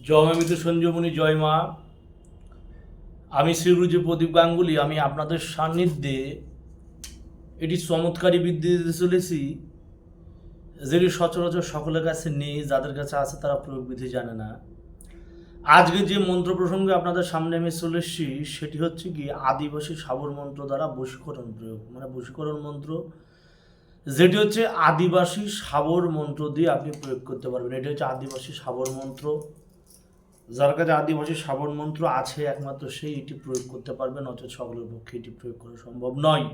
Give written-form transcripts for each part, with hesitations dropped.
জয় মা মৃত্যু সঞ্জীবনী, জয় মা। আমি শ্রী গুরুজি প্রদীপ গাঙ্গুলি। আমি আপনাদের সান্নিধ্যে এটি চমৎকারী বিদ্যা দিতে চলেছি, যেটি সচরাচর সকলের কাছে নেই। যাদের কাছে আছে তারা প্রয়োগ বিধি জানে না। আজকে যে মন্ত্র প্রসঙ্গে আপনাদের সামনে আমি চলে এসেছি সেটি হচ্ছে কি আদিবাসী সাবর মন্ত্র দ্বারা বশীকরণ প্রয়োগ, মানে বশীকরণ মন্ত্র, যেটি হচ্ছে আদিবাসী সাবর মন্ত্র দিয়ে আপনি প্রয়োগ করতে পারবেন। এটি হচ্ছে আদিবাসী সাবর মন্ত্র। যার কাছে আদিবাসী সাবর মন্ত্র আছে একমাত্র সেই এটি প্রয়োগ করতে পারবেন, অথচ সকলের পক্ষে এটি প্রয়োগ করা সম্ভব নয়।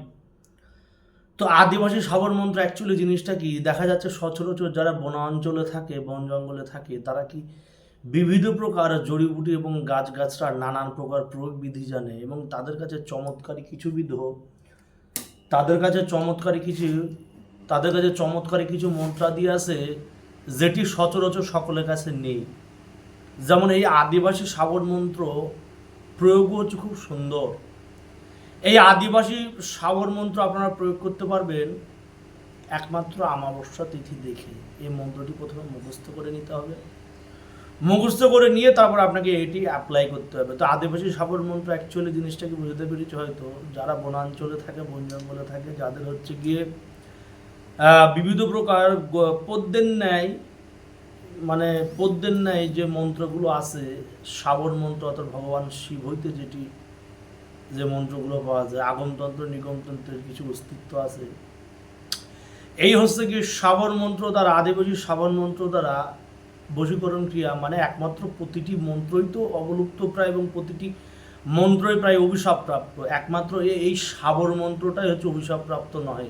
তো আদিবাসী সাবর মন্ত্র অ্যাকচুয়ালি জিনিসটা কি, দেখা যাচ্ছে সচরাচর যারা বনাঞ্চলে থাকে, বন জঙ্গলে থাকে, তারা কি বিবিধ প্রকার জড়িবুটি এবং গাছগাছড়ার নানান প্রকার প্রয়োগ বিধি জানে, এবং তাদের কাছে চমৎকারী কিছু কিছু মন্ত্রাদি আছে যেটি সচরাচর সকলের কাছে নেই। যেমন এই আদিবাসী সাবর মন্ত্র প্রয়োগ হচ্ছে খুব সুন্দর। এই আদিবাসী সাবর মন্ত্র আপনারা প্রয়োগ করতে পারবেন একমাত্র অমাবস্যা তিথি দেখে। এই মন্ত্রটি প্রথমে মুখস্থ করে নিতে হবে, মুখস্থ করে নিয়ে তারপর আপনাকে এটি অ্যাপ্লাই করতে হবে। তো আদিবাসী সাবর মন্ত্র অ্যাকচুয়ালি জিনিসটাকে বুঝতে পেরেছি হয়তো, যারা বনাঞ্চলে থাকে, বন জঙ্গলে থাকে, যাদের হচ্ছে গিয়ে বিবিধ প্রকার পদ্মের ন্যায় যে মন্ত্রগুলো আছে, সাবর মন্ত্র অর্থাৎ ভগবান শিব হইতে যে মন্ত্রগুলো পাওয়া যায়, আগমতন্ত্র নিগমতন্ত্রের কিছু অস্তিত্ব আছে। এই হচ্ছে কি সাবর মন্ত্র দ্বারা, আদিবাসী সাবর মন্ত্র দ্বারা বশীকরণ ক্রিয়া, মানে একমাত্র প্রতিটি মন্ত্রই তো অবলুপ্ত প্রায়, এবং প্রতিটি মন্ত্রই প্রায় অভিশাপপ্রাপ্ত। একমাত্র এই সাবর মন্ত্রটাই হচ্ছে অভিশাপপ্রাপ্ত নয়,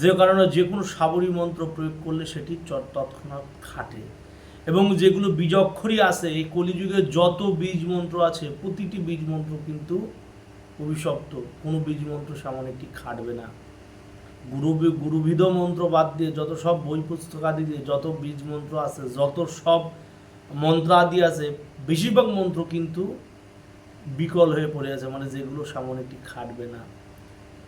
যে কারণে যে কোনো সাবরী মন্ত্র প্রয়োগ করলে সেটি তৎক্ষণাৎ খাটে। এবং যেগুলো বীজক্ষরী আছে, এই কলিযুগে যত বীজ মন্ত্র আছে প্রতিটি বীজ মন্ত্র কিন্তু অভিশপ্ত। কোনো বীজ মন্ত্র সামান্য একটি খাটবে না। গুরুবিধ মন্ত্র বাদ দিয়ে যত সব বই পুস্তক আদি দিয়ে যত বীজ মন্ত্র আছে, যত সব মন্ত্র আদি আছে, বেশিরভাগ মন্ত্র কিন্তু বিকল হয়ে পড়ে আছে, মানে যেগুলো সামান্য একটি খাটবে না।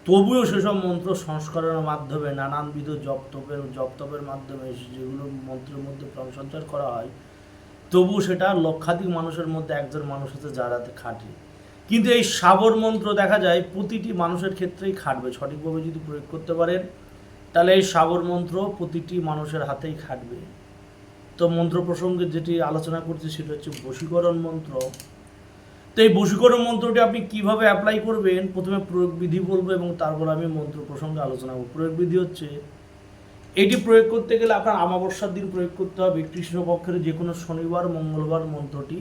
তবুও সেসব মন্ত্র সংস্করণের মাধ্যমে নানানবিধ জপতপের মাধ্যমে যেগুলো মন্ত্রের মধ্যে প্রাণ সঞ্চার করা হয়, তবু সেটা লক্ষাধিক মানুষের মধ্যে একজন মানুষ আছে যারাতে খাটে। কিন্তু এই সাবর মন্ত্র দেখা যায় প্রতিটি মানুষের ক্ষেত্রেই খাটবে। সঠিকভাবে যদি প্রয়োগ করতে পারেন তাহলে এই সাবর মন্ত্র প্রতিটি মানুষের হাতেই খাটবে। তো মন্ত্র প্রসঙ্গে যেটি আলোচনা করছি সেটা হচ্ছে বশীকরণ মন্ত্র। তো এই বশীকরণ মন্ত্রটি আপনি কিভাবে অ্যাপ্লাই করবেন, প্রথমে প্রয়োগ বিধি বলবো এবং তারপর আমি মন্ত্র প্রসঙ্গে আলোচনা করব। প্রয়োগ বিধি হচ্ছে, এটি প্রয়োগ করতে গেলে আপনার অমাবস্যার দিন প্রয়োগ করতে হবে। কৃষ্ণপক্ষের যে কোনো শনিবার মঙ্গলবার মন্ত্রটি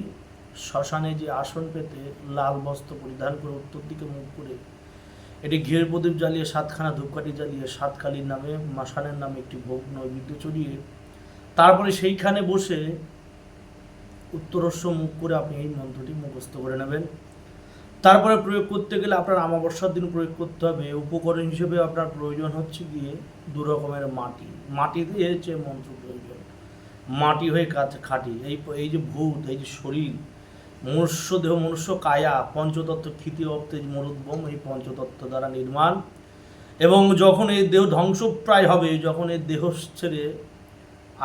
শ্মশানে যে আসন পেতে লাল বস্ত্র পরিধান করে উত্তর দিকে মুখ করে এটি ঘিরে প্রদীপ জ্বালিয়ে 7খানা ধূপকাঠি জ্বালিয়ে 7 কালীর নামে মাসানের নামে একটি ভোগ নৈবেদ্য চড়িয়ে তারপরে সেইখানে বসে উত্তরস্ব মুখ করে আপনি এই মন্ত্রটি মুখস্থ করে নেবেন। তারপরে প্রয়োগ করতে গেলে আপনার অমাবস্যার দিন প্রয়োগ করতে হবে। উপকরণ হিসেবে আপনার প্রয়োজন হচ্ছে গিয়ে 2 রকমের মাটি দিয়ে হচ্ছে মন্ত্র প্রয়োজন। মাটি হয়ে খাঁটি এই যে ভূত, এই যে শরীর, মনুষ্য দেহ, মনুষ্য কায়া, পঞ্চতত্ত্ব ক্ষিতি অপ্তেজ মরুদ্ভম, এই পঞ্চতত্ত্ব দ্বারা নির্মাণ। এবং যখন এই দেহ ধ্বংসপ্রায় হবে, যখন এই দেহ ছেড়ে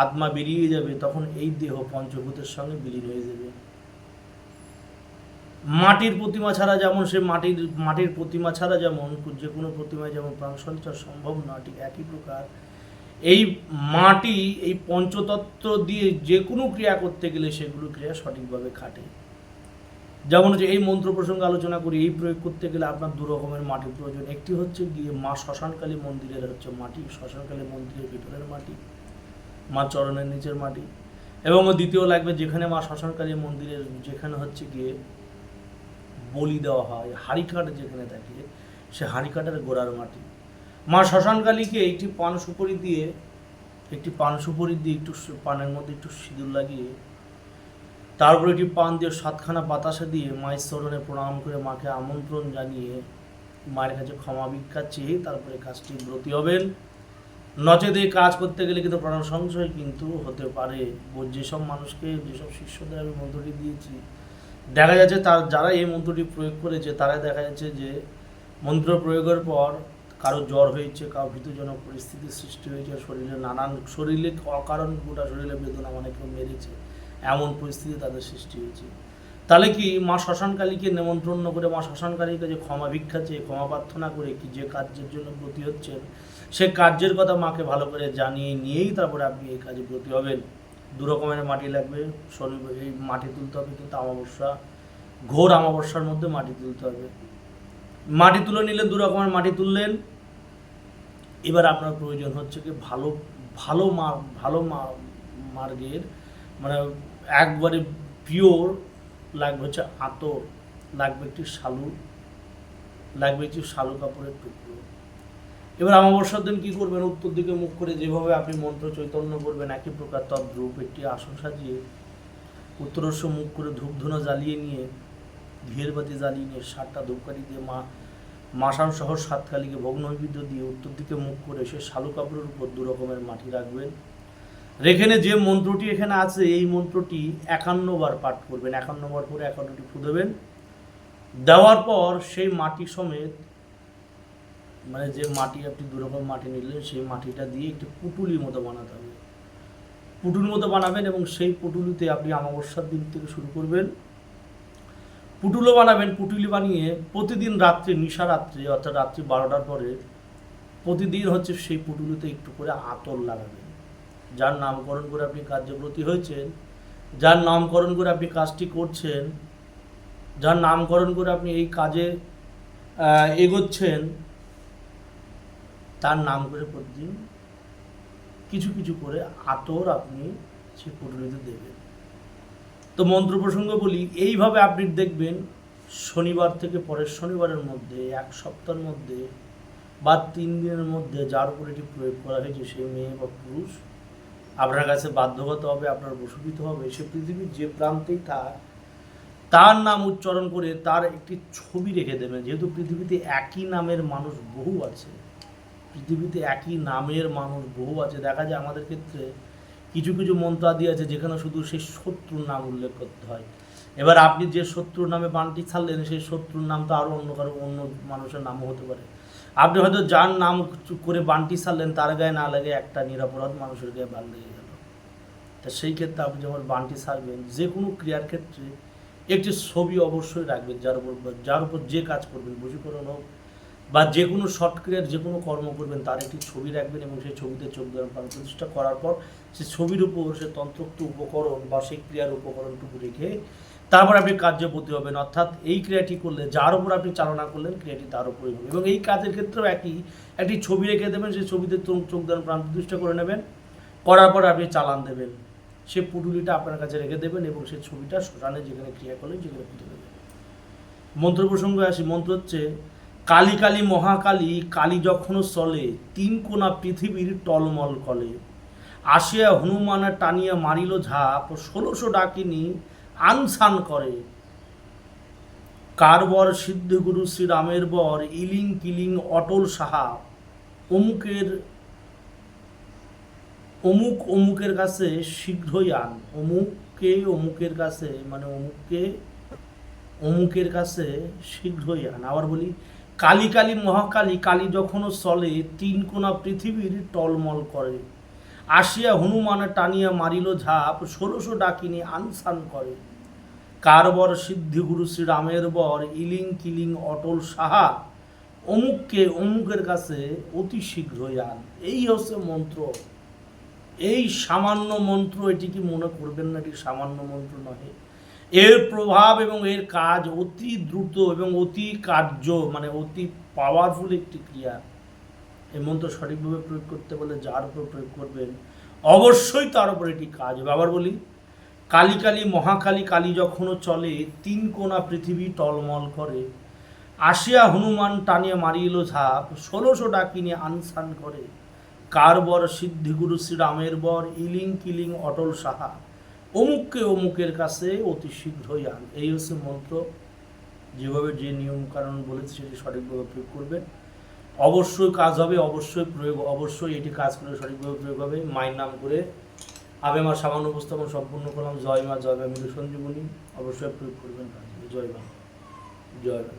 আত্মা বেরিয়ে যাবে, তখন এই দেহ পঞ্চভূতের সঙ্গে বিলীন হয়ে যাবে। মাটির প্রতিমা ছাড়া যেমন মাটির প্রতিমা ছাড়া যেমন যে কোনো প্রতিমায় যেমন প্রাণ সঞ্চার সম্ভব না, ঠিক একই প্রকার এই মাটি, এই পঞ্চতত্ত্ব দিয়ে যে কোনো ক্রিয়া করতে গেলে সেগুলো ক্রিয়া সঠিকভাবে খাটে। যেমন হচ্ছে এই মন্ত্র প্রসঙ্গে আলোচনা করি, এই প্রয়োগ করতে গেলে আপনার 2 রকমের মাটির প্রয়োজন। একটি হচ্ছে গিয়ে মা শ্মশানকালী মন্দিরের হচ্ছে মাটি, শ্মশানকালী মন্দিরের ভিতরের মাটি, মা চরণের নিচের মাটি। এবং দ্বিতীয় লাগবে যেখানে মা শ্মশানকালী মন্দিরের, যেখানে হচ্ছে গিয়ে বলি দেওয়া হয়, হাঁড়িকাঠ যেখানে থাকে, সে হাঁড়িকাঠের গোড়ার মাটি। মা শ্মশানকালীকে একটি পান সুপারি দিয়ে একটু পানের মধ্যে একটু সিঁদুর লাগিয়ে তারপরে একটি পান দিয়ে 7খানা বাতাসা দিয়ে মায়ের চরণে প্রণাম করে মাকে আমন্ত্রণ জানিয়ে মায়ের কাছে ক্ষমা ভিক্ষা চেয়ে তারপরে কাজটি ব্রতী হবেন। নচেত এই কাজ করতে গেলে কিন্তু প্রাণ সংশয় কিন্তু হতে পারে। যেসব মানুষকে, যেসব শিষ্যদের আমি মন্ত্রটি দিয়েছি, দেখা যাচ্ছে যারা এই মন্ত্রটি প্রয়োগ করেছে তারা দেখা যাচ্ছে যে মন্ত্র প্রয়োগের পর কারো জ্বর হয়েছে, কারো ভীতজনক পরিস্থিতির সৃষ্টি হয়েছে, শরীরে অকারণ গোটা শরীরে বেদনা, মানে কেউ মেরেছে, এমন পরিস্থিতি তাদের সৃষ্টি হয়েছে। তাহলে কি মা শ্মশানকালীকে নেমন্ত্রণ করে মা শ্মশানকালীর কাছে ক্ষমা ভিক্ষা চেয়ে ক্ষমা প্রার্থনা করে কি যে কার্যের জন্য ব্রতী হচ্ছেন সে কার্যের কথা মাকে ভালো করে জানিয়ে নিয়েই তারপরে আপনি এই কাজে ব্রতী হবেন। দু রকমের মাটি লাগবে, শনিবার এই মাটি তুলতে হবে, কিন্তু অমাবস্যা, ঘোর অমাবস্যার মধ্যে মাটি তুলতে হবে। মাটি তুলে নিলে দু রকমের মাটি তুললেন। এবার আপনার প্রয়োজন হচ্ছে কি ভালো ভালো ভালো মার্গের, মানে একবারে পিওর লাগবে হচ্ছে আতর, লাগবে একটি শালু, লাগবে একটি শালু কাপড়ের টুকরো। এবার অমাবস্যার দিন কী করবেন, উত্তর দিকে মুখ করে যেভাবে আপনি মন্ত্র চৈতন্য করবেন একই প্রকার তদ্রূপ একটি আসন সাজিয়ে উত্তরস্য মুখ করে ধূপধুনো জ্বালিয়ে নিয়ে, ঘিয়ের বাতি জ্বালিয়ে নিয়ে 7টা ধূপকাঠি দিয়ে মাসান সহ 7 কালীকে ভোগ নৈবেদ্য দিয়ে উত্তর দিকে মুখ করে সে শালু কাপড়ের উপর 2 রকমের মাটি রাখবেন। রেখে যে মন্ত্রটি এখানে আছে এই মন্ত্রটি 51 বার পাঠ করবেন। 51 বার করে 51টি ফু দেবেন। দেওয়ার পর সেই মাটি সমেত, মানে যে মাটি আপনি 2 রকম মাটি নিলেন সেই মাটিটা দিয়ে একটি পুটুলির মতো বানাতে হবে। পুটুলির মতো বানাবেন এবং সেই পুটুলিতে আপনি অমাবস্যার দিন থেকে শুরু করবেন। পুটুলো বানাবেন। পুটুলি বানিয়ে প্রতিদিন রাত্রে, নিশা রাত্রে অর্থাৎ রাত্রি 12টার পরে প্রতিদিন হচ্ছে সেই পুটুলিতে একটু করে আতর লাগাবেন। যার নামকরণ করে আপনি কার্যব্রতী হয়েছেন, যার নামকরণ করে আপনি কাজটি করছেন, যার নামকরণ করে আপনি এই কাজে এগোচ্ছেন, তার নাম করে প্রতিদিন কিছু কিছু করে আতর আপনি সেই পুটুলিতে দেবেন। তো মন্ত্র প্রসঙ্গ বলি, এইভাবে আপনি দেখবেন শনিবার থেকে পরের শনিবারের মধ্যে, 1 সপ্তাহের মধ্যে বা 3 দিনের মধ্যে যার উপর এটি প্রয়োগ করা হয়েছে সেই মেয়ে বা পুরুষ আপনার কাছে বাধ্যগত হবে, আপনার বশীভূত হবে। সে পৃথিবীর যে প্রান্তেই তার নাম উচ্চারণ করে তার একটি ছবি রেখে দেবেন। যেহেতু পৃথিবীতে একই নামের মানুষ বহু আছে, পৃথিবীতে একই নামের মানুষ বহু আছে। দেখা যায় আমাদের ক্ষেত্রে কিছু কিছু মন্ত্রাদি আছে যেখানে শুধু সেই শত্রুর নাম উল্লেখ করতে হয়। এবার আপনি যে শত্রুর নামে বানটি ছাড়লেন সেই শত্রুর নাম তো আরও অন্য মানুষের নামও হতে পারে। আপনি হয়তো যার নাম করে বানটি ছাড়লেন তার গায়ে না লাগে একটা নিরপরাধ মানুষের গায়ে বান লেগে গেল। তা সেই ক্ষেত্রে আপনি যখন বানটি ছাড়বেন যে কোনো ক্রিয়ার ক্ষেত্রে একটি ছবি অবশ্যই রাখবেন, যার উপর যে কাজ করবেন, বশীকরণ হোক বা যে কোনো শর্ট ক্রিয়ার যে কোনো কর্ম করবেন তার একটি ছবি রাখবেন এবং সেই ছবিতে চোখ দেওয়ার প্রাণ প্রতিষ্ঠা করার পর সেই ছবির উপর সে তন্ত্রোক্ত উপকরণ বা সেই ক্রিয়ার উপকরণটুকু রেখে তারপর আপনি কার্যপতি হবেন। অর্থাৎ এই ক্রিয়াটি করলে যার উপর আপনি চালনা করলেন ক্রিয়াটি তার উপরেই হবে। এবং এই কাজের ক্ষেত্রেও একটি ছবি রেখে দেবেন, সেই ছবিতে চোখ দেওয়ার প্রাণ প্রতিষ্ঠা করে নেবেন, করার পর আপনি চালান দেবেন। সে পুটুলিটা আপনার কাছে রেখে দেবেন এবং সেই ছবিটা শ্মশানে যেখানে ক্রিয়া করলেন সেখানে পুঁতে দেবেন। মন্ত্র প্রসঙ্গে আসি। মন্ত্র হচ্ছে কালী কালী মহাকালী, কালী যখন চলে 3 কোণা পৃথিবীর টলমল কলে, আসিয়া হনুমান টানিয়া মারিল ঝাপ, 1600 ডাকিনী আনসান করে, কার বর সিদ্ধগুরু শ্রীরামের বর, ইলিং কিলিং অটল সাহা, অমুকের কাছে শীঘ্রই আন। অমুকের কাছে মানে অমুকের কাছে শীঘ্রই আন। আবার বলি, কালী কালী মহাকালী, কালী যখন চলে 3 কোণা পৃথিবীর টলমল করে, আসিয়া হনুমান টানিয়া মারিল ঝাপ, 1600 ডাকিনী আনসান করে, কার বর সিদ্ধিগুরু শ্রীরামের বর, ইলিং কিলিং অটল সাহা, অমুকের কাছে অতি শীঘ্রই আন। এই হচ্ছে মন্ত্র। এই সামান্য মন্ত্র, এটি কি মনে করবেন না এটি সামান্য মন্ত্র নহে। এর প্রভাব এবং এর কাজ অতি দ্রুত এবং অতি কার্য, মানে অতি পাওয়ারফুল একটি ক্রিয়া। এই মন্ত্র সঠিকভাবে প্রয়োগ করতে বলে যার উপর প্রয়োগ করবেন অবশ্যই তার উপর এটি কাজ হবে। আবার বলি, কালী কালী মহাকালী, কালী যখনও চলে 3 কোণা পৃথিবী টলমল করে, আসিয়া হনুমান টানিয়া মারিল ঝাপ, 1600 ডাকিনী আনসান করে, কার বর সিদ্ধিগুরু শ্রীরামের বর, ইলিং কিলিং অটল সাহা, অমুকের কাছে অতি শীঘ্রই আন। এই হচ্ছে মন্ত্র। যেভাবে যে নিয়ম কারণ বলেছে সেটি সঠিকভাবে প্রয়োগ করবেন, অবশ্যই কাজ হবে, অবশ্যই এটি কাজ করে সঠিকভাবে প্রয়োগ হবে। মায়ের নাম করে আমি আমার সামান্য উপস্থাপন সম্পূর্ণ করলাম। জয় মা, জয় মা মৃত্যু সঞ্জীবনী। অবশ্যই প্রয়োগ করবেন কাজ। জয় মা, জয় মা।